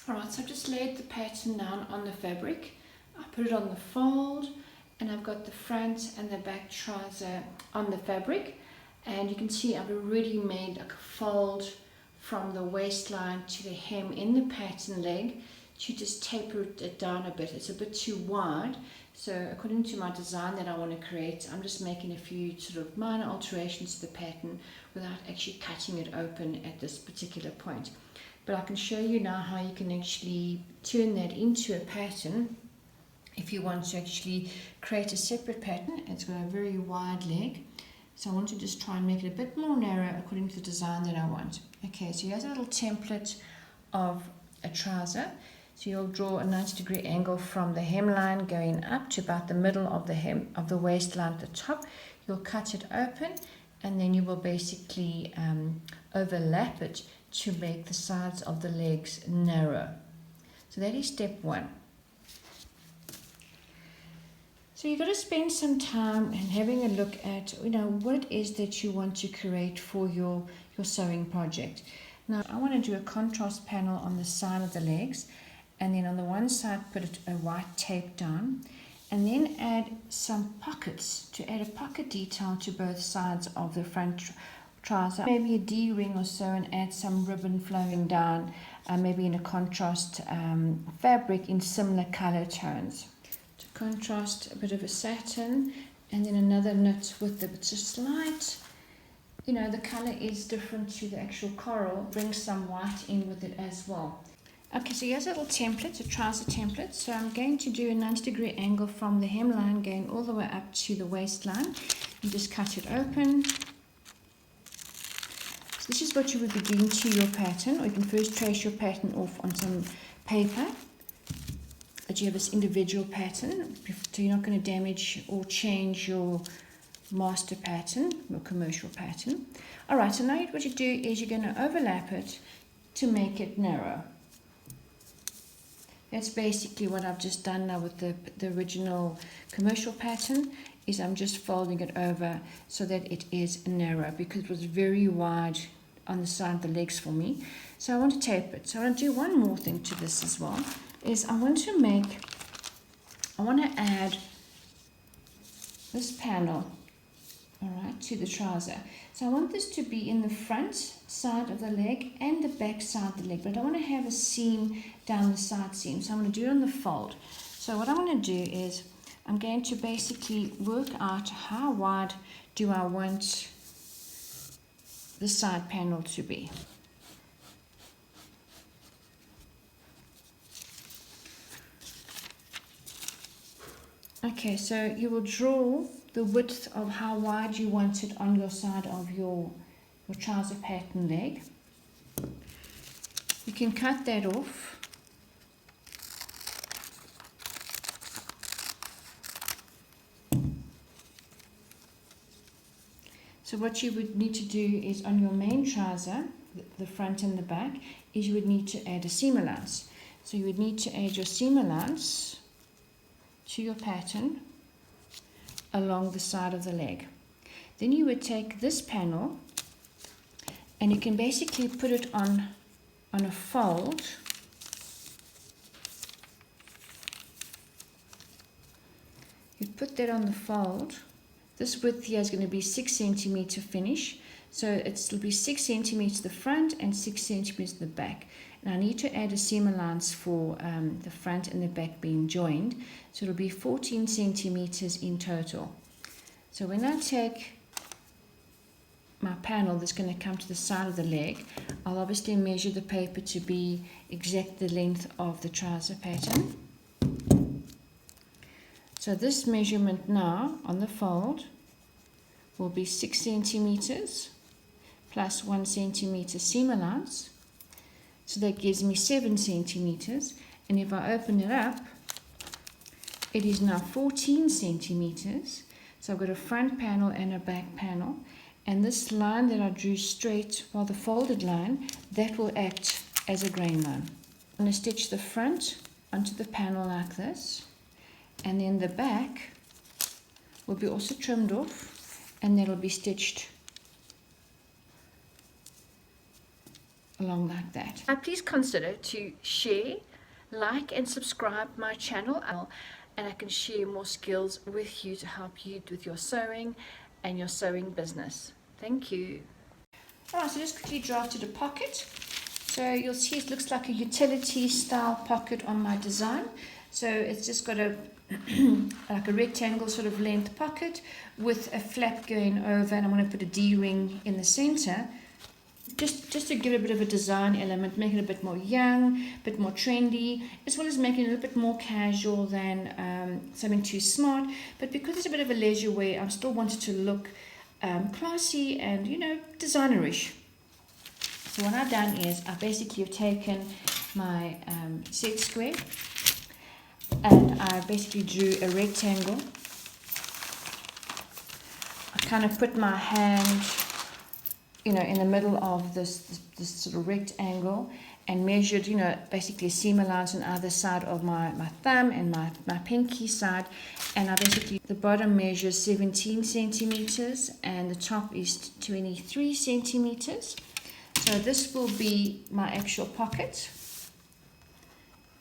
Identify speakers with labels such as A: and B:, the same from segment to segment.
A: Alright, so I've just laid the pattern down on the fabric. I put it on the fold, and I've got the front and the back trouser on the fabric, and you can see I've already made like a fold from the waistline to the hem in the pattern leg to just taper it down a bit. It's a bit too wide, so according to my design that I want to create, I'm just making a few sort of minor alterations to the pattern without actually cutting it open at this particular point. But I can show you now how you can actually turn that into a pattern if you want to actually create a separate pattern. It's got a very wide leg, so I want to just try and make it a bit more narrow according to the design that I want. Okay, so here's a little template of a trouser. So you'll draw a 90-degree angle from the hemline going up to about the middle of the hem of the waistline at the top. You'll cut it open, and then you will basically overlap it to make the sides of the legs narrow. So that is step one. So you've got to spend some time and having a look at what it is that you want to create for your sewing project. Now I want to do a contrast panel on the side of the legs, and then on the one side put a white tape down, and then add some pockets to add a pocket detail to both sides of the front trouser, maybe a D-ring or so, and add some ribbon flowing down, maybe in a contrast fabric in similar color tones. To contrast, a bit of a satin, and then another knit with a slight, the color is different to the actual coral. Bring some white in with it as well. Okay, so here's a little template, a trouser template. So I'm going to do a 90-degree angle from the hemline going all the way up to the waistline. You just cut it open. So this is what you would be doing to your pattern, or you can first trace your pattern off on some paper, that you have this individual pattern, so you're not going to damage or change your master pattern, your commercial pattern. Alright, so now what you do is you're going to overlap it to make it narrow. That's basically what I've just done now with the original commercial pattern, is I'm just folding it over so that it is narrow, because it was very wide on the side of the legs for me. So I want to tape it. So I want to do one more thing to this as well, is I want to add this panel, alright, to the trouser. So I want this to be in the front side of the leg and the back side of the leg, but I don't want to have a seam down the side seam, so I'm going to do it on the fold. So what I'm going to do is I'm going to basically work out how wide do I want the side panel to be. Okay, so you will draw the width of how wide you want it on your side of your trouser pattern leg. You can cut that off. So what you would need to do is on your main trouser, the front and the back, is you would need to add a seam allowance. So you would need to add your seam allowance to your pattern along the side of the leg. Then you would take this panel and you can basically put it on a fold. You put that on the fold. This width here is going to be 6 centimeter finish, so it'll be 6 centimeters the front and 6 centimeters the back. And I need to add a seam allowance for the front and the back being joined, so it'll be 14 centimeters in total. So when I take my panel that's going to come to the side of the leg, I'll obviously measure the paper to be exact the length of the trouser pattern. So this measurement now on the fold will be 6 centimeters plus 1 centimeter seam allowance. So that gives me 7 centimeters. And if I open it up, it is now 14 centimeters. So I've got a front panel and a back panel. And this line that I drew straight, well, the folded line, that will act as a grain line. I'm going to stitch the front onto the panel like this. And then the back will be also trimmed off, and that'll be stitched along like that. Now please consider to share, like and subscribe my channel, and I can share more skills with you to help you with your sewing and your sewing business. Thank you. Alright, so just quickly drafted a pocket. So you'll see it looks like a utility style pocket on my design. So it's just got a like a rectangle sort of length pocket with a flap going over, and I'm going to put a D-ring in the center just to give it a bit of a design element, make it a bit more young, a bit more trendy, as well as making it a little bit more casual than something too smart. But because it's a bit of a leisure wear, I still wanted to look classy and, you know, designerish. So what I've done is I basically have taken my set square and I basically drew a rectangle. I kind of put my hand, you know, in the middle of this sort of rectangle and measured, you know, basically a seam allowance on either side of my thumb and my pinky side. And I basically, the bottom measures 17 centimeters and the top is 23 centimeters. So this will be my actual pocket.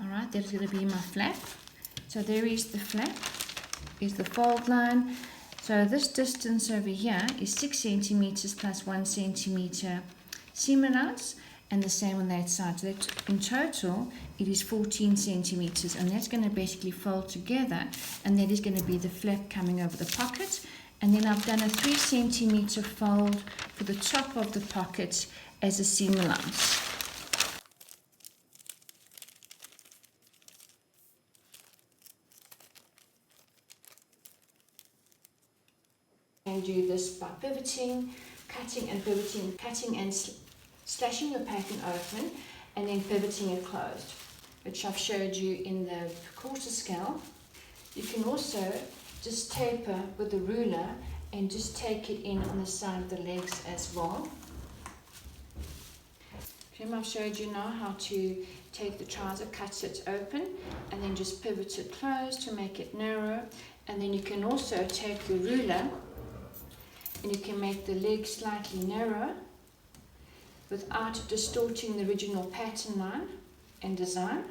A: Alright, that's going to be my flap. So there is the flap, is the fold line. So this distance over here is 6 centimeters plus 1 centimeter seam allowance, and the same on that side. So that in total it is 14 centimeters, and that's going to basically fold together, and that is going to be the flap coming over the pocket. And then I've done a 3 centimeter fold for the top of the pocket as a seam allowance. And do this by pivoting, cutting and pivoting, cutting and slashing your pattern open, and then pivoting it closed, which I've showed you in the quarter scale. You can also just taper with the ruler and just take it in on the side of the legs as well. Remember, I've showed you now how to take the trouser, cut it open, and then just pivot it closed to make it narrow. And then you can also take your ruler and you can make the leg slightly narrow without distorting the original pattern line and design.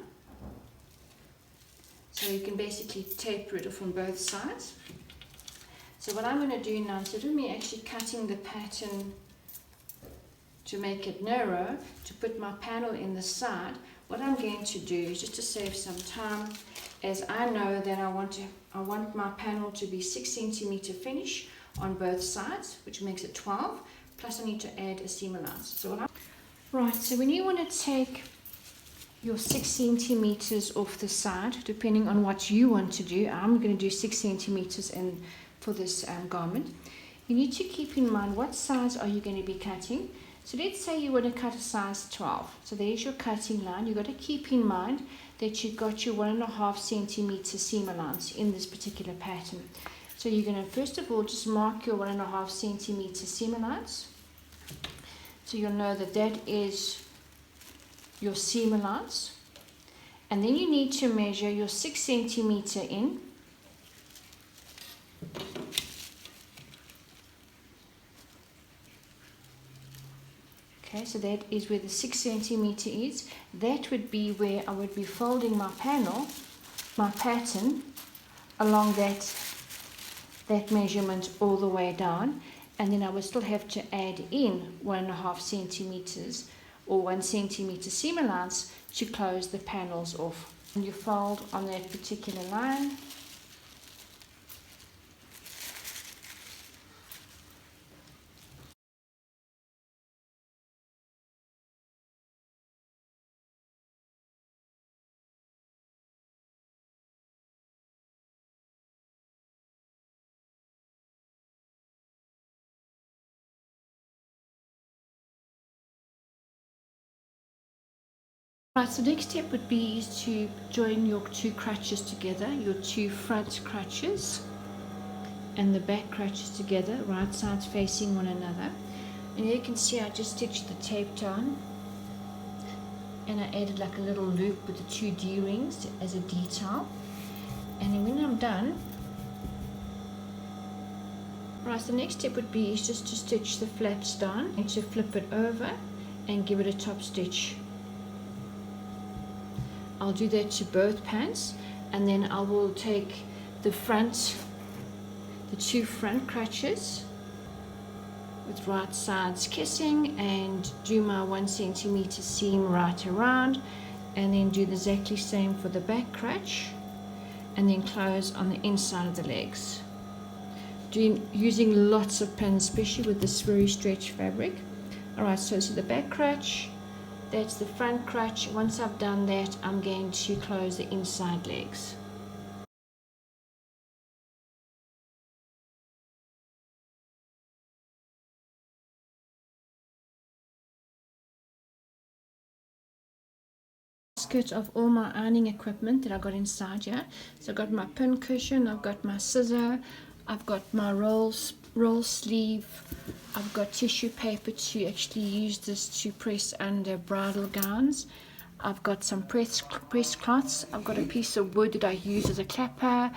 A: So you can basically taper it off on both sides. So what I'm going to do now, instead of me actually cutting the pattern to make it narrow, to put my panel in the side, what I'm going to do is, just to save some time, as I know that I want my panel to be 6 centimeter finish on both sides, which makes it 12, plus I need to add a seam allowance. So right, so when you want to take your 6 centimeters off the side, depending on what you want to do, I'm going to do 6 centimeters for this garment. You need to keep in mind what size are you going to be cutting. So let's say you want to cut a size 12. So there's your cutting line. You've got to keep in mind that you've got your 1.5 centimeter seam allowance in this particular pattern. So you're going to first of all just mark your 1.5 centimeter seam allowance. So you'll know that that is your seam allowance. And then you need to measure your 6 centimeter in. Okay, so that is where the 6 centimeter is. That would be where I would be folding my panel, my pattern, along that measurement all the way down. And then I would still have to add in 1.5 centimeters or 1 centimeter seam allowance to close the panels off. And you fold on that particular line. Right, so the next step would be is to join your two crutches together, your two front crutches and the back crutches together, right sides facing one another. And you can see I just stitched the tape down and I added like a little loop with the 2 D-rings as a detail. And then when I'm done, right, so the next step would be is just to stitch the flaps down and to flip it over and give it a top stitch. I'll do that to both pants, and then I will take the two front crutches with right sides kissing and do my 1 centimeter seam right around, and then do the exactly same for the back crutch, and then close on the inside of the legs. Using lots of pins, especially with this very stretched fabric. Alright, so this is the back crutch, that's the front crutch. Once I've done that, I'm going to close the inside legs. Of all my ironing equipment that I got inside here. So I've got my pin cushion, I've got my scissor, I've got my roll sleeve, I've got tissue paper to actually use this to press under bridal gowns, I've got some press cloths, I've got a piece of wood that I use as a clapper,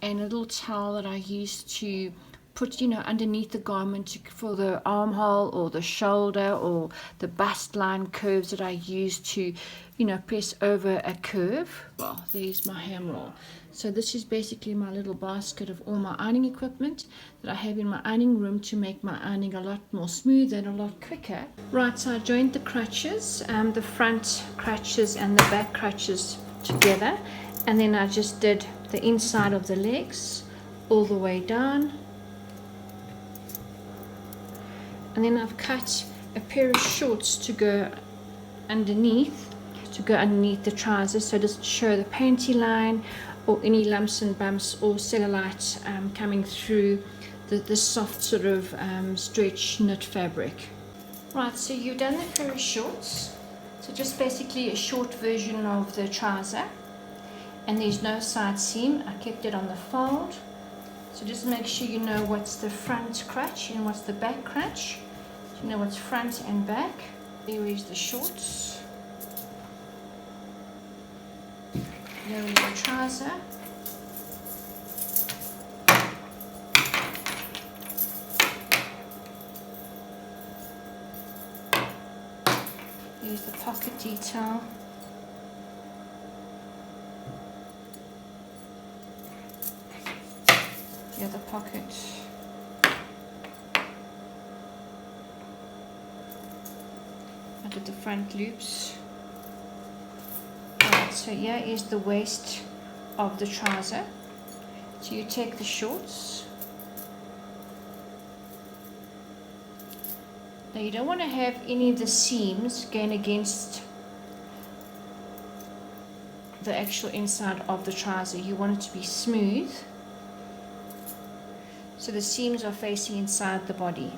A: and a little towel that I use to put, underneath the garment for the armhole or the shoulder or the bust line curves that I use to, press over a curve. Well, there's my hem roll. So this is basically my little basket of all my ironing equipment that I have in my ironing room to make my ironing a lot more smoother and a lot quicker. Right, so I joined the crutches, the front crutches and the back crutches together, and then I just did the inside of the legs all the way down. And then I've cut a pair of shorts to go underneath the trousers, so it doesn't show the panty line or any lumps and bumps or cellulite coming through the soft sort of stretch knit fabric. Right, so you've done the pair of shorts, so just basically a short version of the trouser, and there's no side seam. I kept it on the fold, so just make sure you know what's the front crutch and what's the back crutch. So you know what's front and back. There is the shorts. There is the trouser. Here's the pocket detail. The other pocket. I did the front loops. Alright, so here is the waist of the trouser. So you take the shorts. Now you don't want to have any of the seams going against the actual inside of the trouser. You want it to be smooth, so the seams are facing inside the body.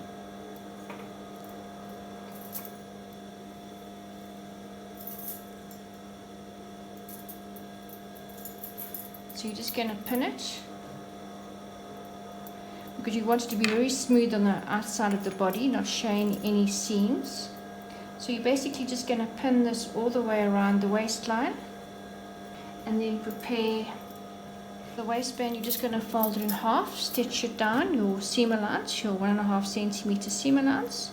A: So you're just going to pin it, because you want it to be very smooth on the outside of the body, not showing any seams. So you're basically just going to pin this all the way around the waistline, and then prepare the waistband. You're just going to fold it in half, stitch it down, your seam allowance, your 1.5 centimeter seam allowance.